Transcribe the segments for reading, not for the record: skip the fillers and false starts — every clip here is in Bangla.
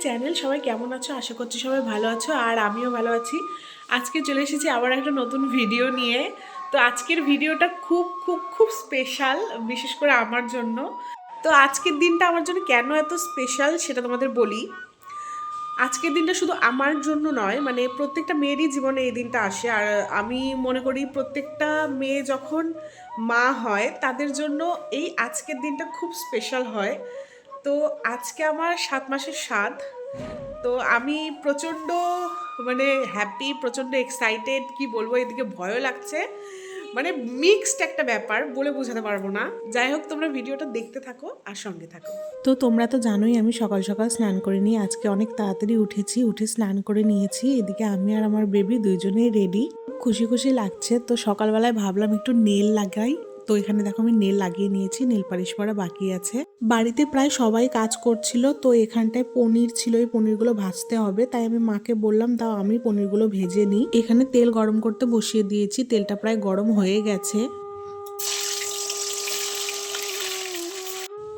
চ্যানেল। সবাই কেমন আছো? আশা করছি সবাই ভালো আছো, আর আমিও ভালো আছি। আজকে চলে এসেছি আবার একটা নতুন ভিডিও নিয়ে। তো আজকের ভিডিওটা খুব খুব খুব স্পেশাল, বিশেষ করে আমার জন্য। তো আজকের দিনটা আমার জন্য কেন এত স্পেশাল সেটা তোমাদের বলি। আজকের দিনটা শুধু আমার জন্য নয়, মানে প্রত্যেকটা মেয়েরই জীবনে এই দিনটা আসে। আর আমি মনে করি প্রত্যেকটা মেয়ে যখন মা হয় তাদের জন্য এই আজকের দিনটা খুব স্পেশাল হয়। তো আজকে আমার 7 মাসের স্বাদ। তো আমি প্রচণ্ড মানে হ্যাপি, প্রচণ্ড এক্সাইটেড, কি বলবো, এদিকে ভয়ও লাগছে। মানে মিক্সড একটা ব্যাপার, বলে বোঝাতে পারবো না। যাই হোক, তোমরা ভিডিওটা দেখতে থাকো আর সঙ্গে থাকো। তো তোমরা তো জানোই আমি সকাল সকাল স্নান করে নিয়ে আজকে অনেক তাড়াতাড়ি উঠেছি, উঠে স্নান করে নিয়েছি। এদিকে আমি আর আমার বেবি দুইজনেই রেডি, খুশি খুশি লাগছে। তো সকালবেলায় ভাবলাম একটু নেল লাগাই। তো এখানে দেখো আমি নেল লাগিয়ে নিয়েছি, নেল পালিশ করা বাকি আছে। বাড়িতে প্রায় সবাই কাজ করছিল, তো এখানটায় পনির ছিল, এই পনিরগুলো ভাজতে হবে। তাই আমি মাকে বললাম দাও আমি পনিরগুলো ভেজে নিই। এখানে তেল গরম করতে বসিয়ে দিয়েছি, তেলটা প্রায় গরম হয়ে গেছে।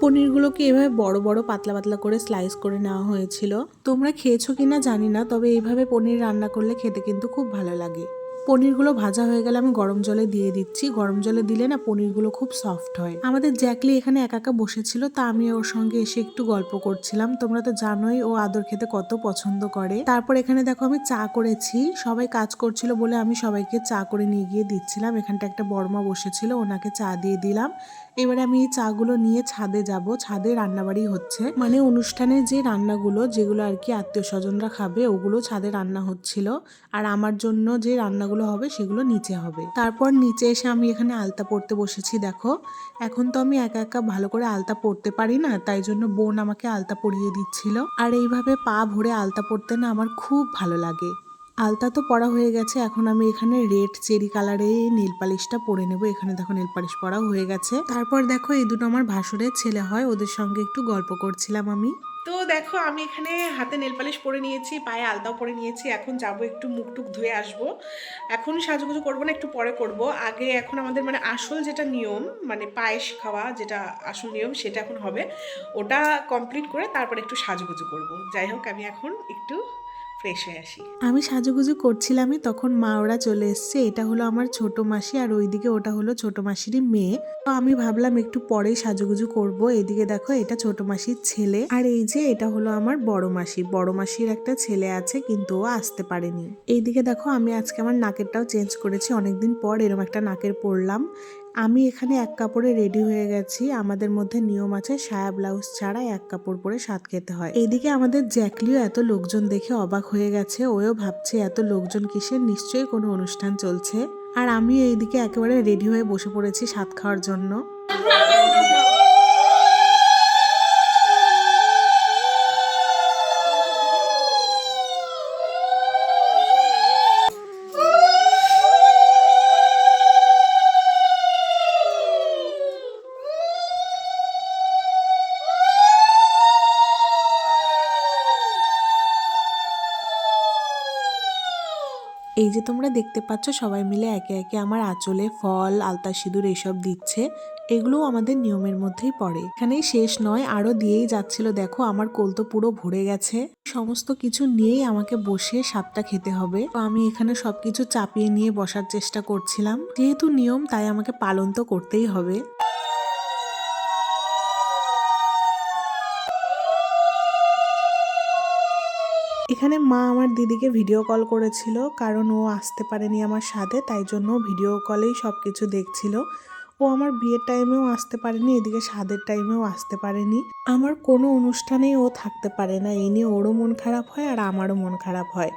পনিরগুলোকে এভাবে বড় বড় পাতলা পাতলা করে স্লাইস করে নেওয়া হয়েছিল। তোমরা খেয়েছো কিনা জানি না, তবে এইভাবে পনির রান্না করলে খেতে কিন্তু খুব ভালো লাগে। পনিরগুলো ভাজা হয়ে গেলে আমি গরম জলে দিয়ে দিচ্ছি। গরম জলে দিলে না পনিরগুলো খুব সফট হয়। আমাদের জ্যাকলি এখানে একা একা বসেছিল, তা আমি ওর সঙ্গে এসে একটু গল্প করছিলাম। তোমরা তো জানোই ও আদর খেতে কত পছন্দ করে। তারপর এখানে দেখো আমি চা করেছি, সবাই কাজ করছিল বলে আমি সবাইকে চা করে নিয়ে গিয়ে দিচ্ছিলাম। এখানটা একটা বড়মা বসেছিল, ওনাকে চা দিয়ে দিলাম। এবারে আমি এই চাগুলো নিয়ে ছাদে যাব। ছাদে রান্নাবাড়ি হচ্ছে, মানে অনুষ্ঠানের যে রান্নাগুলো যেগুলো আর কি আত্মীয় স্বজনরা খাবে ওগুলো ছাদে রান্না হচ্ছিল। আর আমার জন্য যে রান্নাগুলো হবে সেগুলো নিচে হবে। তারপর নিচে এসে আমি এখানে আলতা পরতে বসেছি। দেখো এখন তো আমি একা একা ভালো করে আলতা পরতে পারি না, তাই জন্য বোন আমাকে আলতা পরিয়ে দিচ্ছিল। আর এইভাবে পা ভরে আলতা পরতে না আমার খুব ভালো লাগে। আলতা তো পরা হয়ে গেছে, এখন আমি এখানে রেড চেরি কালারে নেল পালিশটা পরে নেব। এখানে দেখো নেল পালিশ পরাও হয়ে গেছে। তারপর দেখো এই দুটো আমার ভাসুরের ছেলে হয়, ওদের সঙ্গে একটু গল্প করছিলাম আমি। তো দেখো আমি এখানে হাতে নেল পালিশ পরে নিয়েছি, পায়ে আলতাও পরে নিয়েছি। এখন যাব একটু মুখ টুক ধুয়ে আসবো। এখন সাজুগুজু করবো না, একটু পরে করব। আগে এখন আমাদের মানে আসল যেটা নিয়ম, মানে পায়েস খাওয়া যেটা আসল নিয়ম, সেটা এখন হবে। ওটা কমপ্লিট করে তারপর একটু সাজুগুজু করব। যাই হোক, আমি এখন একটু ফ্রেশ হয়ে আসি। আমি সাজুগুজু করছিলামই, তখন মা ওরা চলে এসছে। এটা হলো আমার ছোট মাসি, আর ওইদিকে ওটা হলো ছোট মাসিরই মেয়ে। তো আমি ভাবলাম একটু পরেই সাজুগুজু করব। এদিকে দেখো এটা ছোট মাসির ছেলে, আর এই যে এটা হলো আমার বড় মাসি। বড় মাসির একটা ছেলে আছে, কিন্তু ও আসতে পারেনি। এইদিকে দেখো আমি আজকে আমার নাকেরটাও চেঞ্জ করেছি, অনেকদিন পর এরকম একটা নাকের পরলাম। আমি এখানে এক কাপড়ে রেডি হয়ে গেছি। আমাদের মধ্যে নিয়ম আছে সায়া ব্লাউজ ছাড়া এক কাপড় পরে স্বাদ খেতে হয়। এইদিকে আমাদের জ্যাকলিও এত লোকজন দেখে অবাক হয়ে গেছে, ওও ভাবছে এত লোকজন কিসের, নিশ্চয়ই কোনো অনুষ্ঠান চলছে। আর আমি এইদিকে একেবারে রেডি হয়ে বসে পড়েছি স্বাদ খাওয়ার জন্য। এই যে তোমরা দেখতে পাচ্ছ সবাই মিলে একে একে আমার আঁচলে ফল, আলতা, সিঁদুর এইসব দিচ্ছে। এগুলোও আমাদের নিয়মের মধ্যেই পড়ে। এখানেই শেষ নয়, আরো দিয়েই যাচ্ছিল। দেখো আমার কোল তো পুরো ভরে গেছে। সমস্ত কিছু নিয়েই আমাকে বসে স্বাদটা খেতে হবে। তো আমি এখানে সবকিছু চাপিয়ে নিয়ে বসার চেষ্টা করছিলাম। যেহেতু নিয়ম তাই আমাকে পালন তো করতেই হবে। এখানে মা আমার দিদিকে ভিডিও কল করেছিল, কারণ ও আসতে পারেনি আমার সাথে, তাই জন্য ভিডিও কলেই সব কিছু দেখছিল। ও আমার বিয়ের টাইমেও আসতে পারেনি, এদিকে স্বাদের টাইমেও আসতে পারেনি। আমার কোনো অনুষ্ঠানেই ও থাকতে পারে না, এই নিয়ে ওরও মন খারাপ হয় আর আমারও মন খারাপ হয়।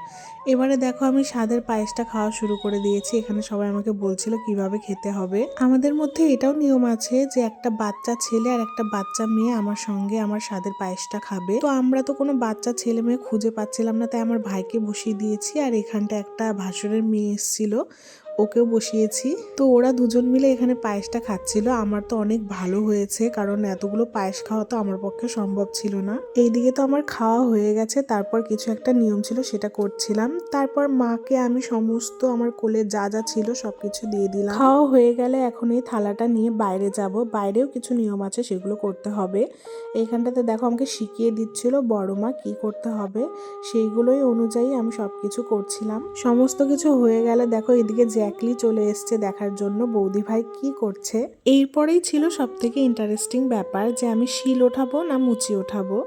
এবারে দেখো আমি স্বাদের পায়েসটা খাওয়া শুরু করে দিয়েছি। এখানে সবাই আমাকে বলছিল কিভাবে খেতে হবে। আমাদের মধ্যে এটাও নিয়ম আছে যে একটা বাচ্চা ছেলে আর একটা বাচ্চা মেয়ে আমার সঙ্গে আমার স্বাদের পায়েসটা খাবে। তো আমরা তো কোনো বাচ্চা ছেলে মেয়ে খুঁজে পাচ্ছিলাম না, তাই আমার ভাইকে বসিয়ে দিয়েছি। আর এখানটা একটা ভাসুরের মেয়ে এসেছিল, ওকেও বসিয়েছি। তো ওরা দুজন মিলে এখানে পায়েসটা খাচ্ছিল। আমার তো অনেক ভালো হয়েছে, কারণ এতগুলো পায়েস খাওয়া তো আমার পক্ষে সম্ভব ছিল না। এইদিকে তো আমার খাওয়া হয়ে গেছে, তারপর কিছু একটা নিয়ম ছিল সেটা করছিলাম। তারপর মাকে আমি সমস্ত আমার কোলে যা যা ছিল সবকিছু দিয়ে দিলাম। খাওয়া হয়ে গেলে এখন এই থালাটা নিয়ে বাইরে যাব। বাইরেও কিছু নিয়ম আছে, সেগুলো করতে হবে। এইখানটাতে দেখো আমাকে শিখিয়ে দিচ্ছিল বড় মা কি করতে হবে, সেইগুলোই অনুযায়ী আমি সবকিছু করছিলাম। সমস্ত কিছু হয়ে গেলে দেখো এদিকে জ্যাকলি চলে এসছে দেখার জন্য বৌদি ভাই কি করছে। এরপরেই ছিল সব থেকে ইন্টারেস্টিং ব্যাপার, যে আমি শিল ওঠাবো না মুচি ওঠাবো।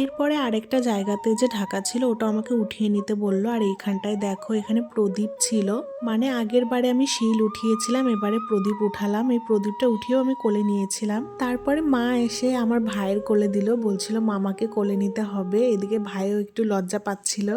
এরপরে আরেকটা জায়গাতে যে ঢাকা ছিল ওটা আমাকে উঠিয়ে নিতে বললো। আর এইখানটায় দেখো এখানে প্রদীপ ছিল, মানে আগের বারে আমি শিল উঠিয়েছিলাম, এবারে প্রদীপ উঠালাম। এই প্রদীপটা উঠিয়েও আমি কোলে নিয়েছিলাম। তারপরে মা এসে আমার ভাইয়ের কোলে দিল, বলছিল মামাকে কোলে নিতে হবে। এদিকে ভাইও একটু লজ্জা পাচ্ছিল।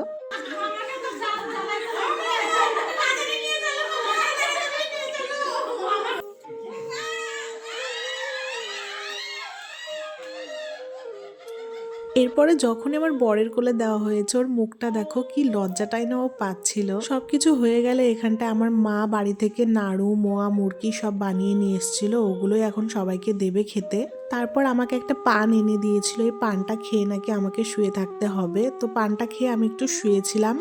এরপরে যখন আমার বরের কোলে দেওয়া হয়েছে, ওর মুখটা দেখো কি লজ্জাটাই না ও পাচ্ছিল। সবকিছু হয়ে গেলে এখানটায় আমার মা বাড়ি থেকে নাড়ু মোয়া মুরগি সব বানিয়ে নিয়ে এসেছিল, ওগুলোই এখন সবাইকে দেবে খেতে। তারপর আমাকে একটা পান এনে দিয়েছিল, এই পানটা খেয়ে নাকি আমাকে শুয়ে থাকতে হবে। তো পানটা খেয়ে আমি একটু শুয়েছিলাম।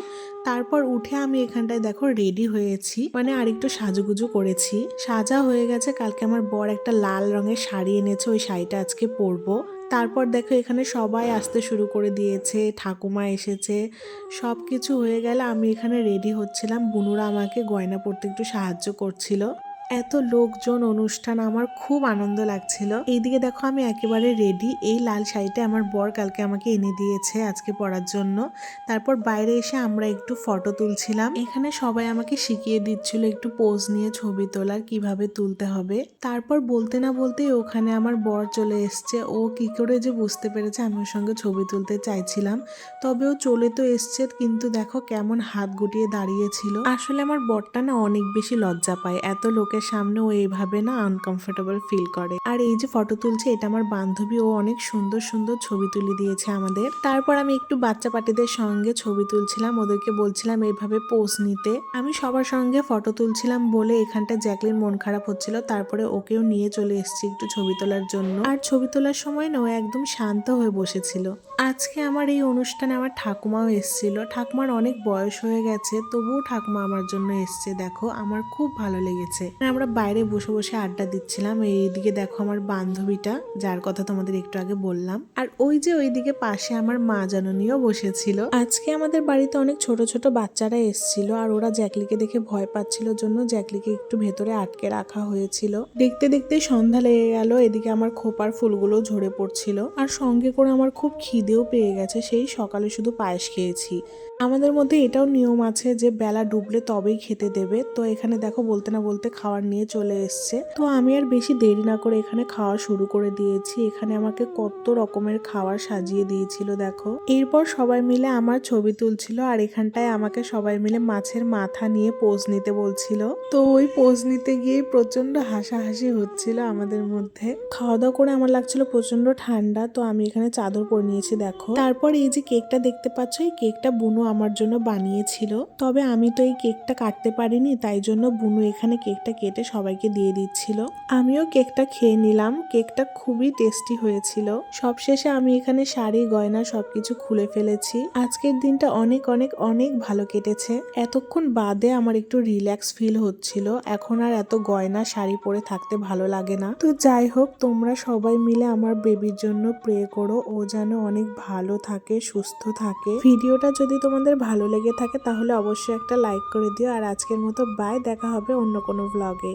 তারপর উঠে আমি এখানটায় দেখো রেডি হয়েছি, মানে আরেকটু সাজুগুজু করেছি, সাজা হয়ে গেছে। কালকে আমার বর একটা লাল রঙের শাড়ি এনেছে, ওই শাড়িটা আজকে পরবো। তারপর দেখো এখানে সবাই আসতে শুরু করে দিয়েছে, ঠাকুমা এসেছে, সব কিছু হয়ে গেলে আমি এখানে রেডি হচ্ছিলাম। বুনুরা আমাকে গয়না পরতে একটু সাহায্য করছিল। এত লোকজন, অনুষ্ঠান, আমার খুব আনন্দ লাগছিল। এইদিকে দেখো আমি একেবারে রেডি। এই লাল শাড়িটা আমার বর কালকে আমাকে এনে দিয়েছে আজকে পরার জন্য। তারপর বাইরে এসে আমরা একটু ফটো তুলছিলাম। এখানে সবাই আমাকে শিখিয়ে দিচ্ছিল একটু পোজ নিয়ে ছবি তোলার কিভাবে তুলতে হবে। তারপর বলতে না বলতেই ওখানে আমার বর চলে এসছে। ও কি করে যে বুঝতে পেরেছে আমি ওর সঙ্গে ছবি তুলতে চাইছিলাম, তবে ও চলে তো এসছে, কিন্তু দেখো কেমন হাত গুটিয়ে দাঁড়িয়েছিল। আসলে আমার বরটা না অনেক বেশি লজ্জা পায়, এত লোকের সামনে ও এইভাবে না আনকমফোর্টেবল ফিল করে। আর এই যে ফটো তুলছে এটা আমার বান্ধবী, ও অনেক সুন্দর সুন্দর ছবি তুলে দিয়েছে আমাদের। তারপর আমি একটু বাচ্চা পার্টিদের সঙ্গে ছবি তুলছিলাম, ওদেরকে বলছিলাম এইভাবে পোজ নিতে। আমি সবার সঙ্গে ফটো তুলছিলাম বলে এখানটা জ্যাকলিন মন খারাপ হচ্ছিল, তারপরে ওকেও নিয়ে চলে এসেছি একটু ছবি তোলার জন্য। আর ছবি তোলার সময় না ও একদম শান্ত হয়ে বসেছিল। আজকে আমার এই অনুষ্ঠানে আমার ঠাকুমাও এসেছিল। ঠাকুমার অনেক বয়স হয়ে গেছে, তবুও ঠাকুমা আমার জন্য এসছে। দেখো আমার খুব ভালো লেগেছে। আমরা বাইরে বসে বসে আড্ডা দিচ্ছিলাম। এইদিকে দেখো আমার বান্ধবীটা, যার কথা তোমাদের একটু আগে বললাম। আর ওই যে ওইদিকে পাশে আমার মা জননীও বসেছিল। আজকে আমাদের বাড়িতে অনেক ছোট ছোট বাচ্চারা এসেছিল, আর ওরা জ্যাকলিকে দেখে ভয় পাচ্ছিল জন্য জ্যাকলিকে একটু ভেতরে আটকে রাখা হয়েছিল। দেখতে দেখতে সন্ধ্যা লেগে গেল। এদিকে আমার খোপার ফুলগুলো ঝরে পড়ছিল, আর সঙ্গে করে আমার খুব খিদেও পেয়ে গেছে। সেই সকালে শুধু পায়েস খেয়েছি। আমাদের মধ্যে এটাও নিয়ম আছে যে বেলা ডুবলে তবেই খেতে দেবে। তো এখানে দেখো বলতে না বলতে খাবার নিয়ে চলে এসছে। তো আমি আর বেশি দেরি না করে এখানে খাওয়া শুরু করে দিয়েছি। এখানে আমাকে কত রকমের খাবার সাজিয়ে দিয়েছিল দেখো। এরপর সবাই মিলে আমার ছবি তুলছিল, আর এখানটায় আমাকে সবাই মিলে মাছের মাথা নিয়ে পোজ নিতে বলছিল। তো ওই পোজ নিতে গিয়ে প্রচন্ড হাসাহাসি হচ্ছিল আমাদের মধ্যে। খাওয়া দাওয়া করে আমার লাগছিল প্রচন্ড ঠান্ডা, তো আমি এখানে চাদর পরে নিয়েছি। দেখো। তারপর এই যে কেকটা দেখতে পাচ্ছ, এই কেকটা বুনু আমার জন্য বানিয়েছিল। তবে আমি তো এই কেকটা কাটতে পারিনি, তাই জন্য বুনু এখানে কেকটা কেটে সবাইকে দিয়ে দিচ্ছিল। আমিও কেকটা খেয়ে নিলাম। কেকটা খুবই টেস্টি হয়েছিল। সবশেষে আমি এখানে শাড়ি গয়না সবকিছু খুলে ফেলেছি। আজকের দিনটা অনেক অনেক অনেক ভালো কেটেছে। এতক্ষণ বাদে আমার একটু রিল্যাক্স ফিল হচ্ছিল। এখন আর এত গয়না শাড়ি পরে থাকতে ভালো লাগে না। তো যাই হোক, তোমরা সবাই মিলে আমার বেবির জন্য প্রে করো, ও যেন অনেক ভালো থাকে, সুস্থ থাকে। ভিডিওটা যদি তোমাদের ভালো লেগে থাকে তাহলে অবশ্যই একটা লাইক করে দিও। আর আজকের মতো বাই, দেখা হবে অন্য কোনো ব্লগে।